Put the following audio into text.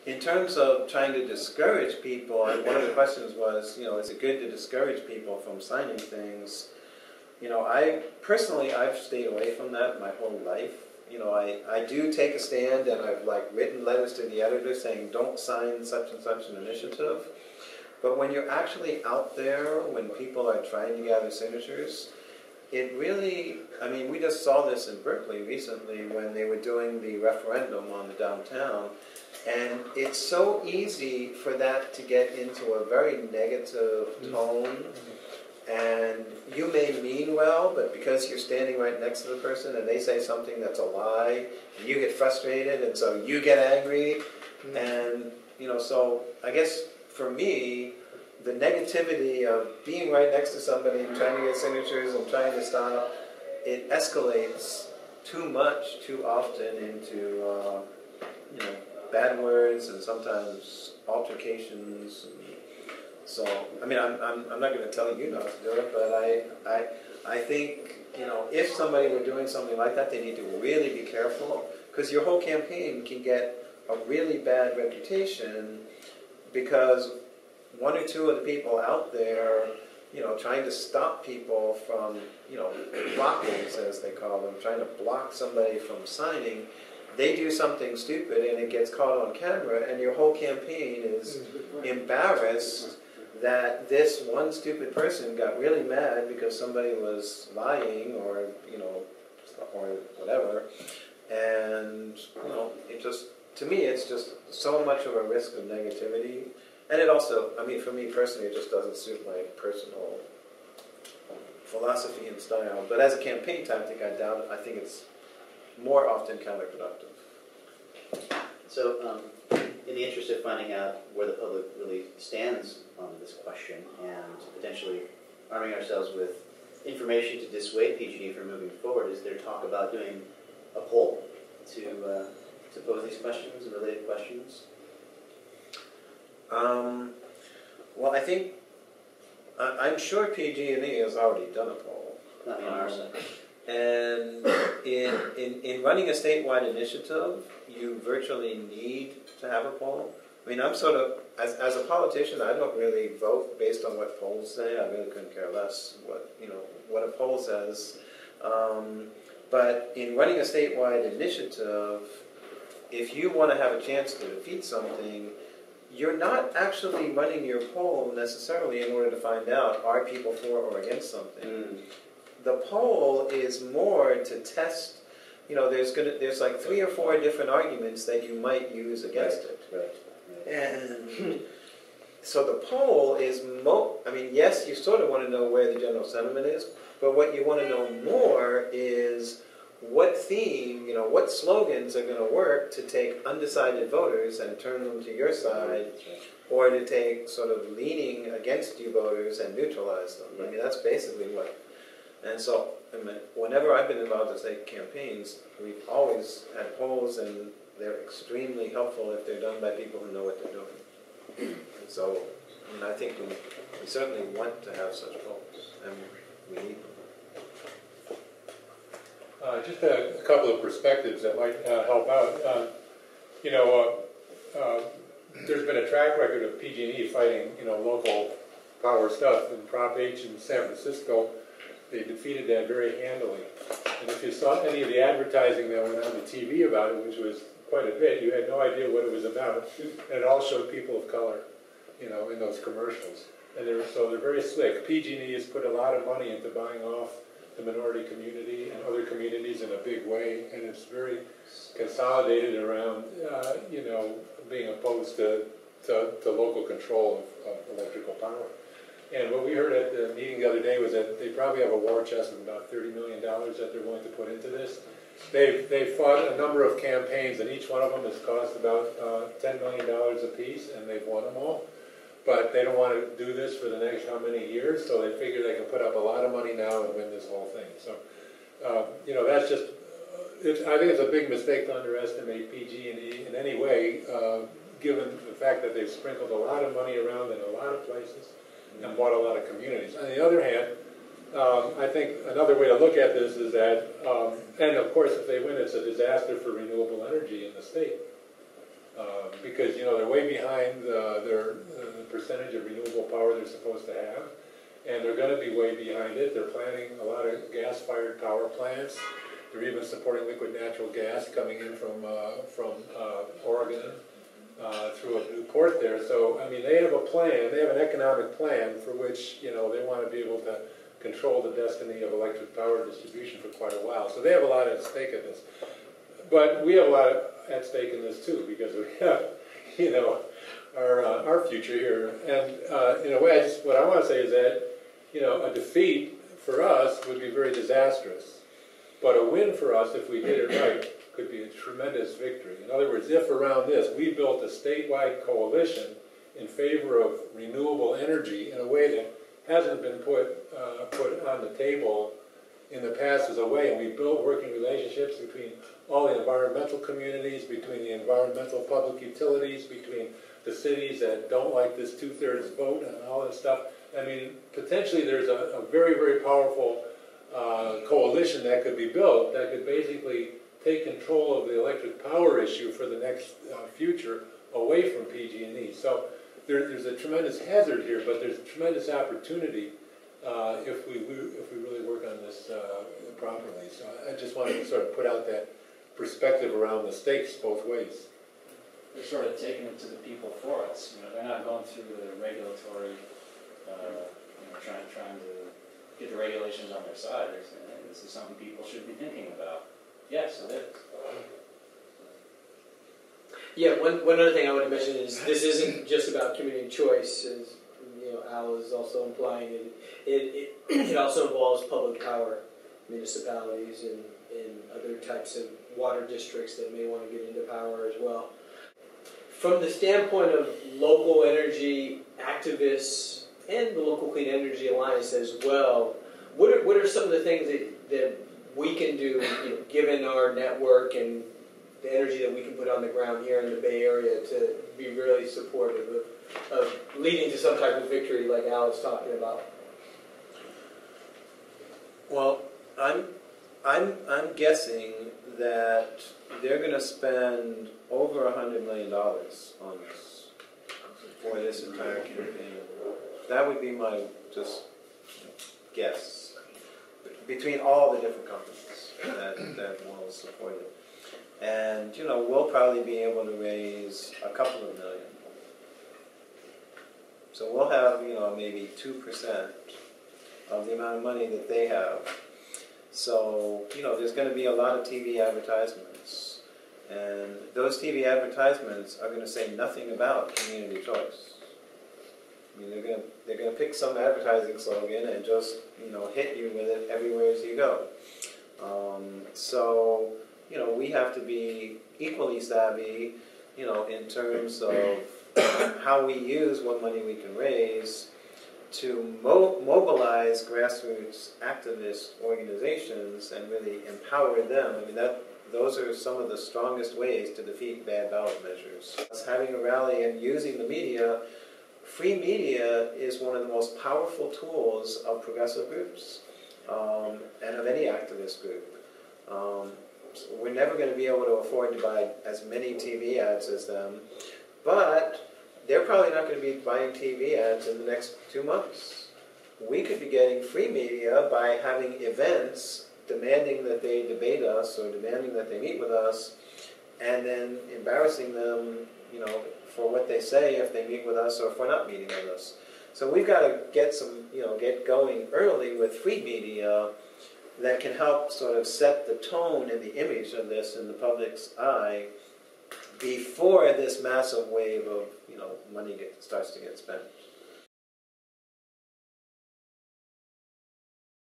in terms of trying to discourage people, and one of the questions was, is it good to discourage people from signing things? I've stayed away from that my whole life. I do take a stand, and I've written letters to the editor saying don't sign such and such an initiative. But when you're actually out there, when people are trying to gather signatures, it really, we just saw this in Berkeley recently when they were doing the referendum on the downtown, and it's so easy for that to get into a very negative tone, and you may mean well, but because you're standing right next to the person and they say something that's a lie, you get frustrated, and so you get angry, and, so I guess for me, the negativity of being right next to somebody and trying to get signatures and trying to stop, it escalates too much, too often into, bad words and sometimes altercations. And so, I'm not going to tell you not to do it, but I think, if somebody were doing something like that, they need to really be careful, because your whole campaign can get a really bad reputation because one or two of the people out there, trying to stop people from, blockers, as they call them, trying to block somebody from signing, they do something stupid and it gets caught on camera, and your whole campaign is embarrassed that this one stupid person got really mad because somebody was lying or, or whatever. And, it just, to me, it's just so much of a risk of negativity. And it also, for me personally, it just doesn't suit my personal philosophy and style. But as a campaign tactic, I think it's more often counterproductive. So, in the interest of finding out where the public really stands on this question and potentially arming ourselves with information to dissuade PG&E from moving forward, is there talk about doing a poll to pose these questions and related questions? Well, I think, I'm sure PG&E has already done a poll. Not on our side. And in running a statewide initiative, you virtually need to have a poll. I'm sort of, as a politician, I don't really vote based on what polls say. I really couldn't care less what a poll says. But in running a statewide initiative, if you want to have a chance to defeat something, you're not actually running your poll necessarily in order to find out, are people for or against something. The poll is more to test, there's like 3 or 4 different arguments that you might use against it. Right. And so the poll is, yes, you sort of want to know where the general sentiment is, but what you want to know more is what theme, what slogans are going to work to take undecided voters and turn them to your side, or to take sort of leaning against you voters and neutralize them. That's basically what. And so, whenever I've been involved in state campaigns, we've always had polls, and they're extremely helpful if they're done by people who know what they're doing. And so, I think we certainly want to have such polls, and we need them. Just a couple of perspectives that might help out. There's been a track record of PG&E fighting, local power stuff. In Prop H in San Francisco, they defeated that very handily. And if you saw any of the advertising that went on the TV about it, which was quite a bit, you had no idea what it was about. And it all showed people of color, in those commercials. And they're very slick. PG&E has put a lot of money into buying off the minority community and other communities in a big way, and it's very consolidated around, being opposed to local control of electrical power. And what we heard at the meeting the other day was that they probably have a war chest of about $30 million that they're willing to put into this. They've fought a number of campaigns, and each one of them has cost about $10 million apiece, and they've won them all. But they don't want to do this for the next how many years, so they figure they can put up a lot of money now and win this whole thing. So, that's just, I think it's a big mistake to underestimate PG&E in any way, given the fact that they've sprinkled a lot of money around in a lot of places and bought a lot of communities. On the other hand, I think another way to look at this is that, and of course if they win, it's a disaster for renewable energy in the state. because, you know, they're way behind the percentage of renewable power they're supposed to have, and they're going to be way behind it. They're planning a lot of gas-fired power plants. They're even supporting liquid natural gas coming in from Oregon through a new port there. So, I mean, they have a plan. They have an economic plan for which, you know, they want to be able to control the destiny of electric power distribution for quite a while. So they have a lot at stake in this. But we have a lot at stake in this too, because we have, you know, our future here. And in a way, what I want to say is that, you know, a defeat for us would be very disastrous. But a win for us, if we did it right, could be a tremendous victory. In other words, if around this we built a statewide coalition in favor of renewable energy in a way that hasn't been put on the table in the past as a way, and we built working relationships between all the environmental communities, between the environmental public utilities, between the cities that don't like this 2/3 vote and all this stuff. I mean, potentially there's a very, very powerful coalition that could be built that could basically take control of the electric power issue for the next future away from PG&E. So there's a tremendous hazard here, but there's tremendous opportunity if we really work on this properly. So I just wanted to sort of put out that perspective around the stakes both ways. They're sort of taking it to the people for us. You know, they're not going through the regulatory, you know, trying to get the regulations on their side. They're saying, hey, this is something people should be thinking about. Yes, it is. Yeah, one other thing I want to mention is this isn't just about community choice, as you know, Al is also implying. It also involves public power, municipalities, and other types of water districts that may want to get into power as well. From the standpoint of local energy activists and the Local Clean Energy Alliance as well, what are some of the things that we can do, you know, given our network and the energy that we can put on the ground here in the Bay Area to be really supportive of leading to some type of victory like Al is talking about? Well, I'm guessing that they're going to spend over $100 million on this for this entire campaign. That would be my just guess between all the different companies that will support it. And, you know, we'll probably be able to raise a couple of million. So we'll have, you know, maybe 2% of the amount of money that they have. So, you know, there's going to be a lot of TV advertisements. And those TV advertisements are going to say nothing about community choice. I mean, they're going to pick some advertising slogan and just, you know, hit you with it everywhere as you go. So, you know, we have to be equally savvy, you know, in terms of how we use what money we can raise to mobilize grassroots activist organizations and really empower them. I mean, those are some of the strongest ways to defeat bad ballot measures. Having a rally and using the media. Free media is one of the most powerful tools of progressive groups and of any activist group. So we're never going to be able to afford to buy as many TV ads as them, but they're probably not going to be buying TV ads in the next 2 months. We could be getting free media by having events demanding that they debate us or demanding that they meet with us, and then embarrassing them, you know, for what they say if they meet with us or if we're not meeting with us. So we've got to get going early with free media that can help sort of set the tone and the image of this in the public's eye before this massive wave of, you know, money starts to get spent.